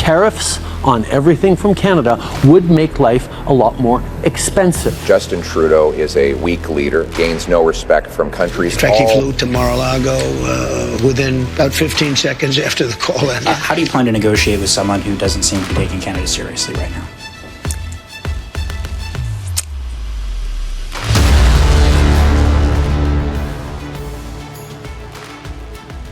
tariffs on everything from Canada would make life a lot more expensive. Justin Trudeau is a weak leader, gains no respect from countries. He flew to Mar-a-Lago within about 15 seconds after the call ended. How do you plan to negotiate with someone who doesn't seem to be taking Canada seriously right now?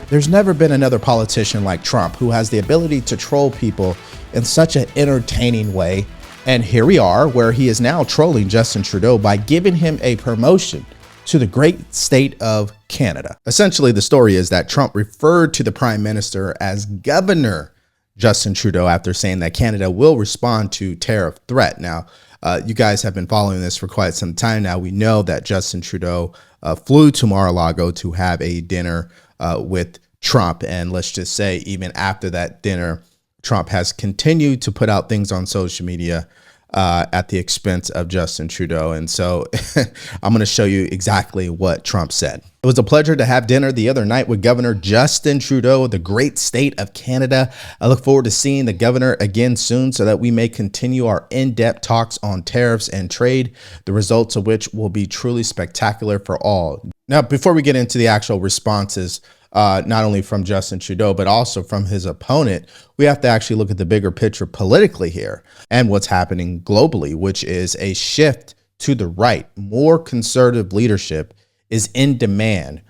There's never been another politician like Trump who has the ability to troll people in such an entertaining way. And here we are, where he is now trolling Justin Trudeau by giving him a promotion to the great state of Canada. Essentially, the story is that Trump referred to the Prime Minister as Governor Justin Trudeau after saying that Canada will respond to tariff threat. Now, you guys have been following this for quite some time now. We know that Justin Trudeau flew to Mar-a-Lago to have a dinner with Trump. And let's just say, even after that dinner, Trump has continued to put out things on social media at the expense of Justin Trudeau. And so I'm going to show you exactly what Trump said. It was a pleasure to have dinner the other night with Governor Justin Trudeau, the great state of Canada. I look forward to seeing the governor again soon so that we may continue our in-depth talks on tariffs and trade, the results of which will be truly spectacular for all. Now, before we get into the actual responses, not only from Justin Trudeau, but also from his opponent, we have to actually look at the bigger picture politically here and what's happening globally, which is a shift to the right. More conservative leadership is in demand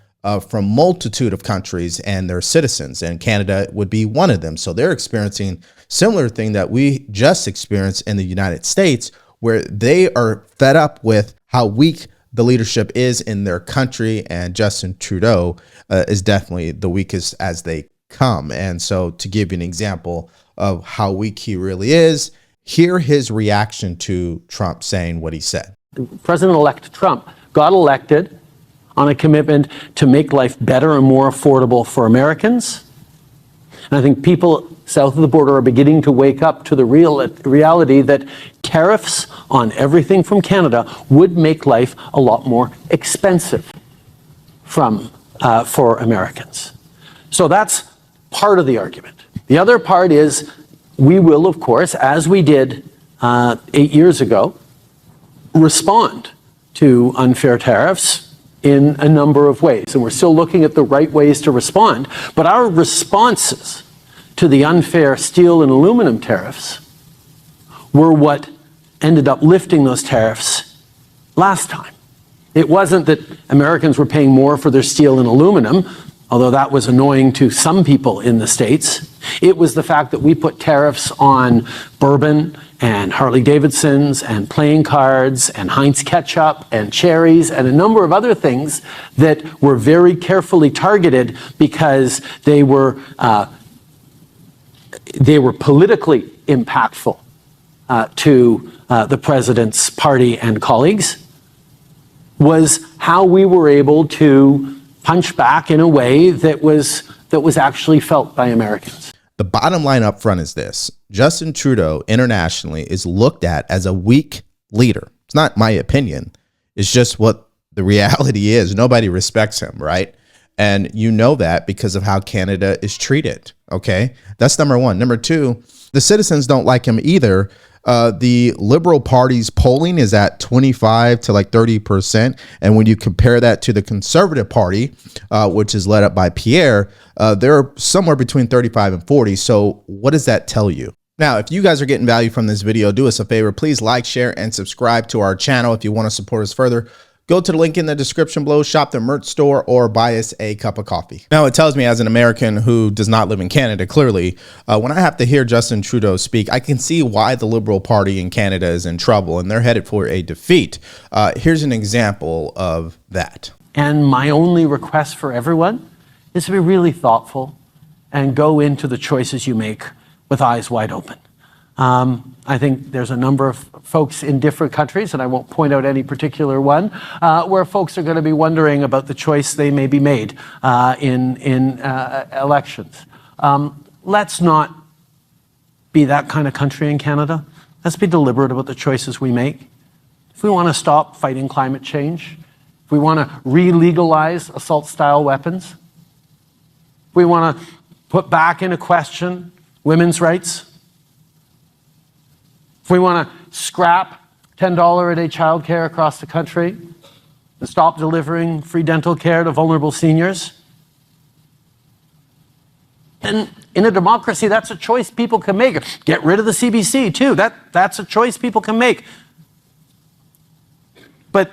from multitude of countries and their citizens, and Canada would be one of them. So they're experiencing similar thing that we just experienced in the United States, where they are fed up with how weak the leadership is in their country, and Justin Trudeau is definitely the weakest as they come. And so, to give you an example of how weak he really is, hear his reaction to Trump saying what he said. President-elect Trump got elected on a commitment to make life better and more affordable for Americans. And I think people south of the border are beginning to wake up to the reality that tariffs on everything from Canada would make life a lot more expensive for Americans. So that's part of the argument. The other part is we will, of course, as we did 8 years ago, respond to unfair tariffs in a number of ways. And we're still looking at the right ways to respond. But our responses to the unfair steel and aluminum tariffs were what ended up lifting those tariffs last time. It wasn't that Americans were paying more for their steel and aluminum, although that was annoying to some people in the States. It was the fact that we put tariffs on bourbon and Harley-Davidsons and playing cards and Heinz ketchup and cherries and a number of other things that were very carefully targeted because they were politically impactful to the president's party and colleagues, was how we were able to punch back in a way that was actually felt by Americans. The bottom line up front is this: Justin Trudeau internationally is looked at as a weak leader. It's not my opinion. It's just what the reality is. Nobody respects him, right? And you know that because of how Canada is treated. Okay, that's number one. Number two, the citizens don't like him either. The Liberal Party's polling is at 25 to like 30%. And when you compare that to the Conservative Party, which is led up by Pierre, they're somewhere between 35 and 40. So what does that tell you? Now, if you guys are getting value from this video, do us a favor. Please like, share, and subscribe to our channel. If you want to support us further, go to the link in the description below, shop the merch store, or buy us a cup of coffee. Now, it tells me as an American who does not live in Canada, clearly, when I have to hear Justin Trudeau speak, I can see why the Liberal Party in Canada is in trouble and they're headed for a defeat. Here's an example of that. And my only request for everyone is to be really thoughtful and go into the choices you make with eyes wide open. I think there's a number of folks in different countries, and I won't point out any particular one, where folks are going to be wondering about the choice they may be made in elections. Let's not be that kind of country in Canada. Let's be deliberate about the choices we make. If we want to stop fighting climate change, if we want to re-legalize assault-style weapons, if we want to put back into question women's rights, if we want to scrap $10 a day childcare across the country and stop delivering free dental care to vulnerable seniors, then in a democracy, that's a choice people can make. Get rid of the CBC too. That's a choice people can make. But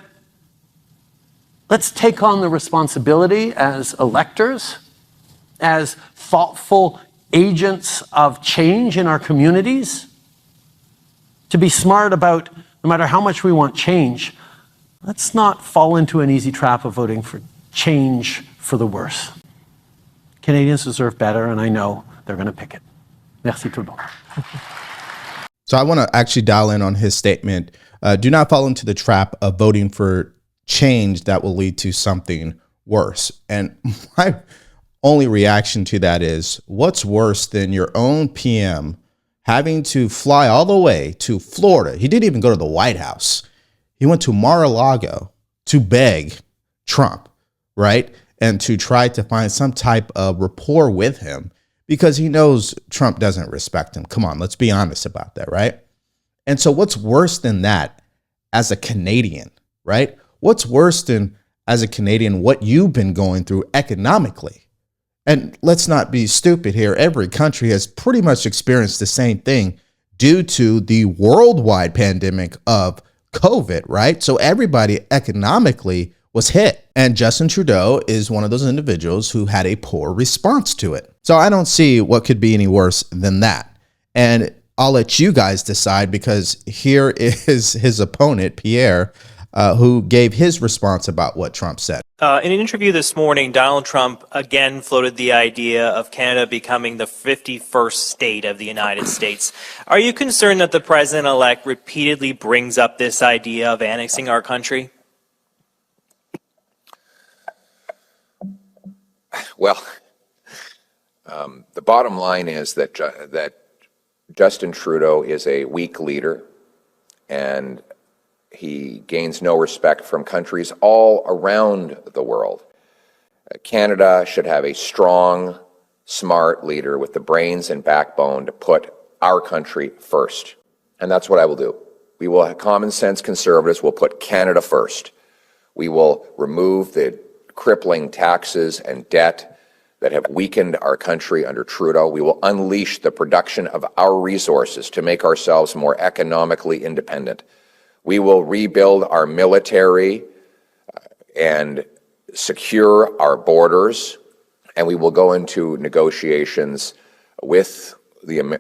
let's take on the responsibility as electors, as thoughtful agents of change in our communities, to be smart about, no matter how much we want change, let's not fall into an easy trap of voting for change for the worse. Canadians deserve better, and I know they're going to pick it. Merci tout le monde. So I want to actually dial in on his statement. Do not fall into the trap of voting for change that will lead to something worse. And my only reaction to that is, what's worse than your own PM having to fly all the way to Florida? He didn't even go to the White House. He went to Mar-a-Lago to beg Trump, right? And to try to find some type of rapport with him because he knows Trump doesn't respect him. Come on, let's be honest about that, right? And so what's worse than that as a Canadian, right? What's worse than, as a Canadian, what you've been going through economically? And let's not be stupid here. Every country has pretty much experienced the same thing due to the worldwide pandemic of COVID, right? So everybody economically was hit. And Justin Trudeau is one of those individuals who had a poor response to it. So I don't see what could be any worse than that. And I'll let you guys decide, because here is his opponent, Pierre, who gave his response about what Trump said. In an interview this morning, Donald Trump again floated the idea of Canada becoming the 51st state of the United States. Are you concerned that the president-elect repeatedly brings up this idea of annexing our country? Well, the bottom line is that Justin Trudeau is a weak leader, and he gains no respect from countries all around the world. Canada should have a strong, smart leader with the brains and backbone to put our country first. And that's what I will do. We will have common sense conservatives will put Canada first. We will remove the crippling taxes and debt that have weakened our country under Trudeau. We will unleash the production of our resources to make ourselves more economically independent. We will rebuild our military and secure our borders, and we will go into negotiations with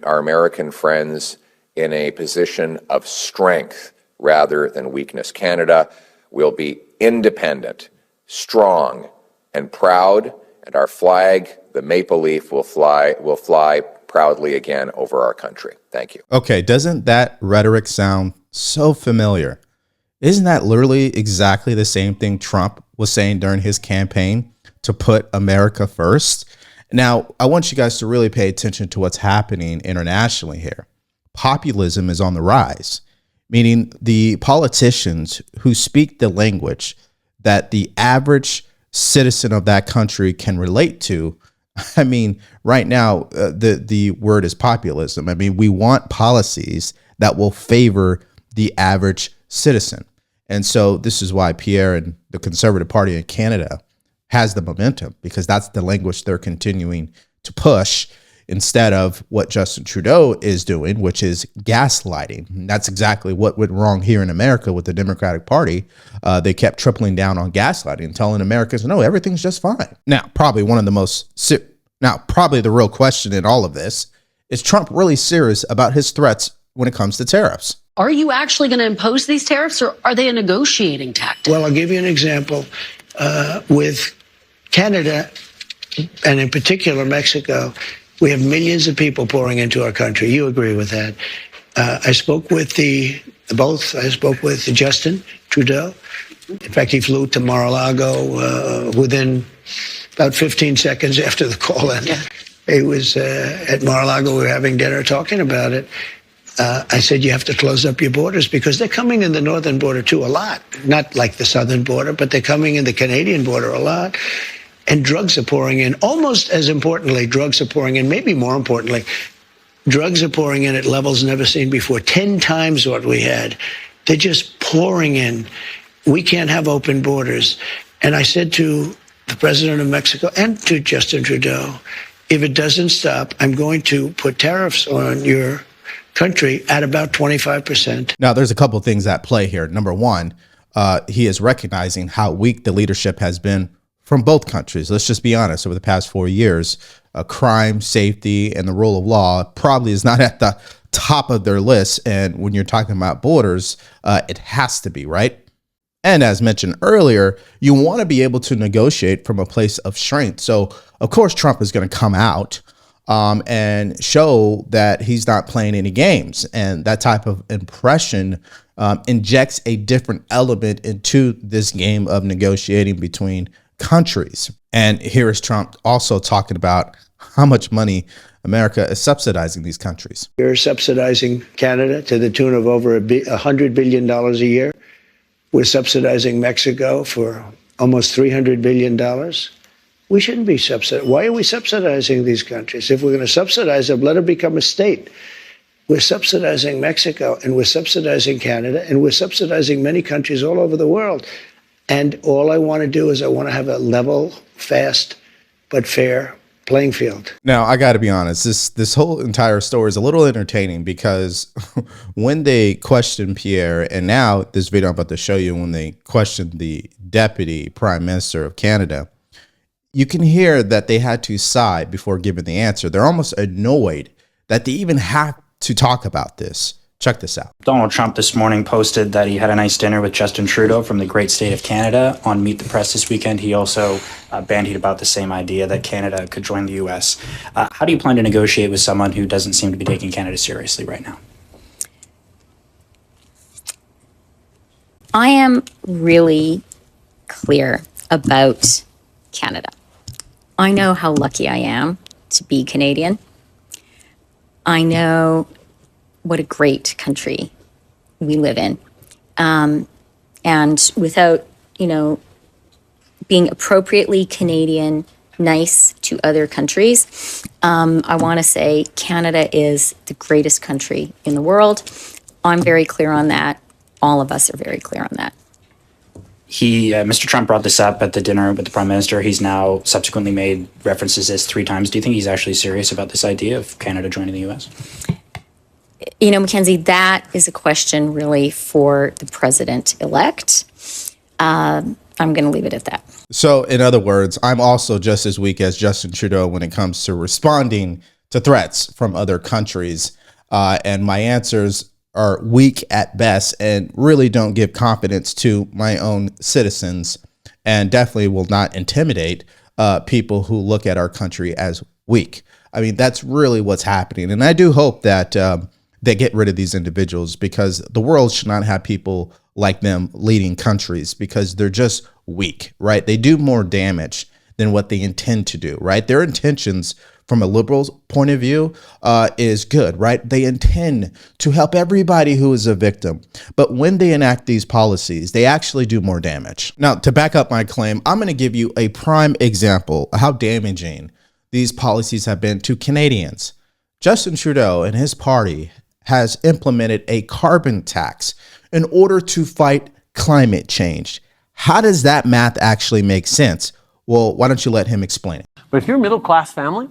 our American friends in a position of strength rather than weakness. Canada will be independent, strong, and proud, and our flag, the maple leaf, will fly proudly again over our country. Thank you. Okay, doesn't that rhetoric sound so familiar? Isn't that literally exactly the same thing Trump was saying during his campaign, to put America first? Now, I want you guys to really pay attention to what's happening internationally here. Populism is on the rise, meaning the politicians who speak the language that the average citizen of that country can relate to. I mean, right now, the word is populism. I mean, we want policies that will favor the average citizen. And so this is why Pierre and the Conservative Party in Canada has the momentum, because that's the language they're continuing to push instead of what Justin Trudeau is doing, which is gaslighting. And that's exactly what went wrong here in America with the Democratic Party. They kept tripling down on gaslighting and telling Americans, no, everything's just fine. Now, probably the real question in all of this, is Trump really serious about his threats when it comes to tariffs? Are you actually going to impose these tariffs, or are they a negotiating tactic? Well, I'll give you an example. With Canada, and in particular Mexico, we have millions of people pouring into our country. You agree with that? I spoke with I spoke with Justin Trudeau. In fact, he flew to Mar-a-Lago within about 15 seconds after the call ended. Yeah. He was at Mar-a-Lago. We were having dinner talking about it. I said, you have to close up your borders, because they're coming in the northern border too a lot. Not like the southern border, but they're coming in the Canadian border a lot. And drugs are pouring in. Almost as importantly, drugs are pouring in, maybe more importantly, Drugs are pouring in at levels never seen before, 10 times what we had. They're just pouring in. We can't have open borders. And I said to the president of Mexico and to Justin Trudeau, if it doesn't stop, I'm going to put tariffs on your country at about 25%. Now, there's a couple of things at play here. Number one, he is recognizing how weak the leadership has been from both countries. Let's just be honest. Over the past 4 years, crime, safety, and the rule of law probably is not at the top of their list. And when you're talking about borders, it has to be, right? And as mentioned earlier, you want to be able to negotiate from a place of strength. So, of course, Trump is going to come out and show that he's not playing any games. And that type of impression injects a different element into this game of negotiating between countries. And here is Trump also talking about how much money America is subsidizing these countries. You're subsidizing Canada to the tune of over $100 billion a year. We're subsidizing Mexico for almost $300 billion. We shouldn't be subsidizing. Why are we subsidizing these countries? If we're going to subsidize them, let them become a state. We're subsidizing Mexico, and we're subsidizing Canada, and we're subsidizing many countries all over the world. And all I want to do is I want to have a level, fast, but fair playing field. Now, I got to be honest, this whole entire story is a little entertaining because when they questioned Pierre, and now this video I'm about to show you, when they questioned the deputy prime minister of Canada, you can hear that they had to sigh before giving the answer. They're almost annoyed that they even have to talk about this. Check this out. Donald Trump this morning posted that he had a nice dinner with Justin Trudeau from the great state of Canada. On Meet the Press this weekend, he also bandied about the same idea that Canada could join the U.S. How do you plan to negotiate with someone who doesn't seem to be taking Canada seriously right now? I am really clear about Canada. I know how lucky I am to be Canadian. I know what a great country we live in. And without, being appropriately Canadian, nice to other countries, I want to say Canada is the greatest country in the world. I'm very clear on that. All of us are very clear on that. Mr. Trump brought this up at the dinner with the Prime Minister. He's now subsequently made references to this 3 times. Do you think he's actually serious about this idea of Canada joining the U.S.? Mackenzie, that is a question really for the president-elect. I'm going to leave it at that. So, in other words, I'm also just as weak as Justin Trudeau when it comes to responding to threats from other countries. And my answers are weak at best and really don't give confidence to my own citizens, and definitely will not intimidate people who look at our country as weak. I mean, that's really what's happening. And I do hope that they get rid of these individuals, because the world should not have people like them leading countries, because they're just weak, right? They do more damage than what they intend to do, right? Their intentions from a liberal's point of view is good, right? They intend to help everybody who is a victim. But when they enact these policies, they actually do more damage. Now, to back up my claim, I'm going to give you a prime example of how damaging these policies have been to Canadians. Justin Trudeau and his party has implemented a carbon tax in order to fight climate change. How does that math actually make sense? Well, why don't you let him explain it? But if you're a middle-class family,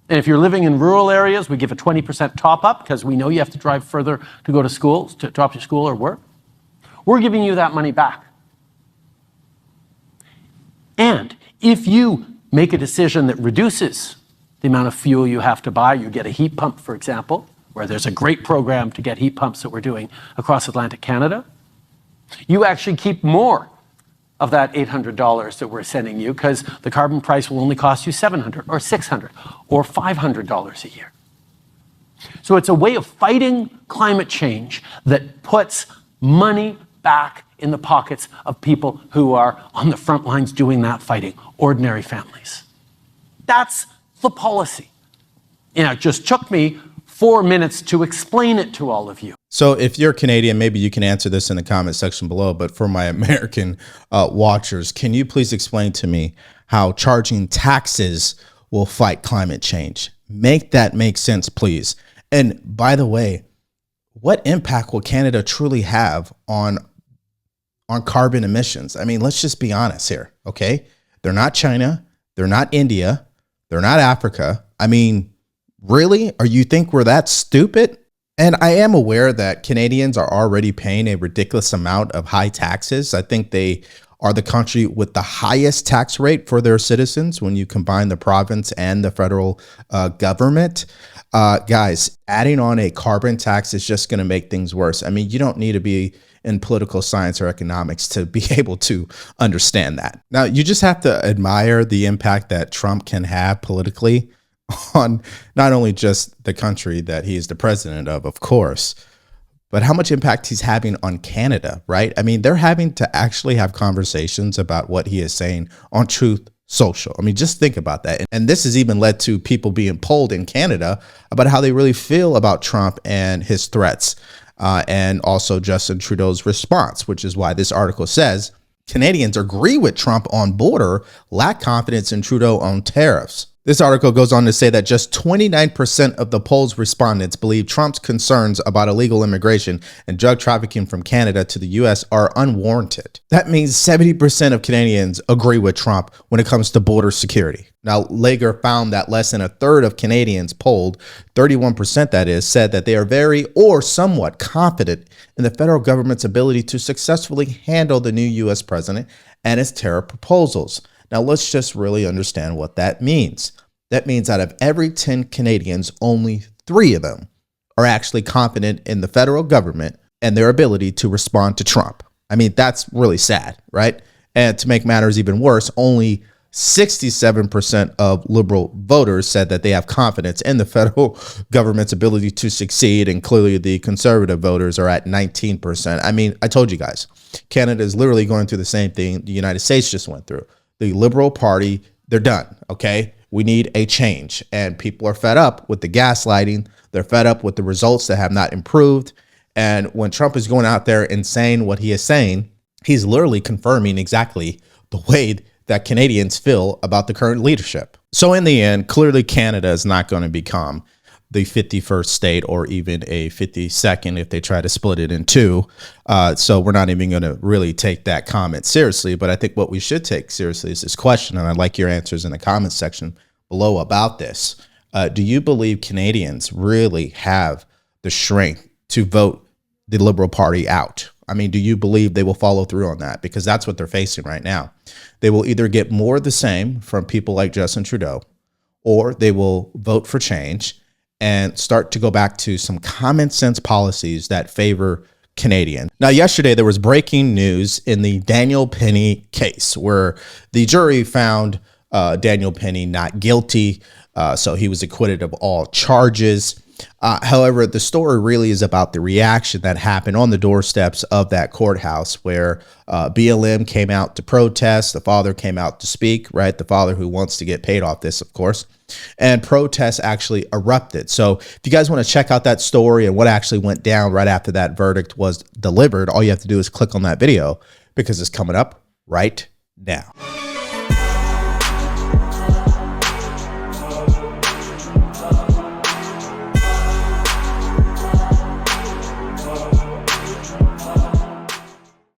and if you're living in rural areas, we give a 20% top-up because we know you have to drive further to go to school, to drop to school or work. We're giving you that money back. And if you make a decision that reduces the amount of fuel you have to buy, you get a heat pump, for example, where there's a great program to get heat pumps that we're doing across Atlantic Canada, you actually keep more of that $800 that we're sending you, because the carbon price will only cost you $700 or $600 or $500 a year. So it's a way of fighting climate change that puts money back in the pockets of people who are on the front lines doing that fighting, ordinary families. That's the policy. It just took me 4 minutes to explain it to all of you. So if you're Canadian, maybe you can answer this in the comment section below. But for my American watchers, can you please explain to me how charging taxes will fight climate change? Make that make sense, please. And by the way, what impact will Canada truly have on carbon emissions? I mean, let's just be honest here, okay? They're not China. They're not India. They're not Africa. I mean, really? Or you think we're that stupid? And I am aware that Canadians are already paying a ridiculous amount of high taxes. I think they are the country with the highest tax rate for their citizens when you combine the province and the federal government. Guys, adding on a carbon tax is just going to make things worse. I mean, you don't need to be in political science or economics to be able to understand that. Now, you just have to admire the impact that Trump can have politically on not only just the country that he is the president of course, but how much impact he's having on Canada, right? I mean, they're having to actually have conversations about what he is saying on Truth Social. I mean, just think about that. And this has even led to people being polled in Canada about how they really feel about Trump and his threats, and also Justin Trudeau's response, which is why this article says Canadians agree with Trump on border, lack confidence in Trudeau on tariffs. This article goes on to say that just 29% of the poll's respondents believe Trump's concerns about illegal immigration and drug trafficking from Canada to the U.S. are unwarranted. That means 70% of Canadians agree with Trump when it comes to border security. Now, Lager found that less than a third of Canadians polled, 31% that is, said that they are very or somewhat confident in the federal government's ability to successfully handle the new U.S. president and his tariff proposals. Now, let's just really understand what that means. That means out of every 10 Canadians, only 3 of them are actually confident in the federal government and their ability to respond to Trump. I mean, that's really sad, right? And to make matters even worse, only 67% of liberal voters said that they have confidence in the federal government's ability to succeed. And clearly the conservative voters are at 19%. I mean, I told you guys, Canada is literally going through the same thing the United States just went through. The Liberal Party, they're done, okay? We need a change. And people are fed up with the gaslighting. They're fed up with the results that have not improved. And when Trump is going out there and saying what he is saying, he's literally confirming exactly the way that Canadians feel about the current leadership. So in the end, clearly Canada is not going to become the 51st state or even a 52nd if they try to split it in two. So we're not even going to really take that comment seriously. But I think what we should take seriously is this question, and I'd like your answers in the comments section below about this. Do you believe Canadians really have the strength to vote the Liberal Party out? I mean, do you believe they will follow through on that? Because that's what they're facing right now. They will either get more of the same from people like Justin Trudeau, or they will vote for change and start to go back to some common sense policies that favor Canadian. Now, yesterday there was breaking news in the Daniel Penny case where the jury found Daniel Penny not guilty. So he was acquitted of all charges. However, the story really is about the reaction that happened on the doorsteps of that courthouse where BLM came out to protest. The father came out to speak, right? The father who wants to get paid off this, of course. And protests actually erupted. So if you guys want to check out that story and what actually went down right after that verdict was delivered, all you have to do is click on that video because it's coming up right now.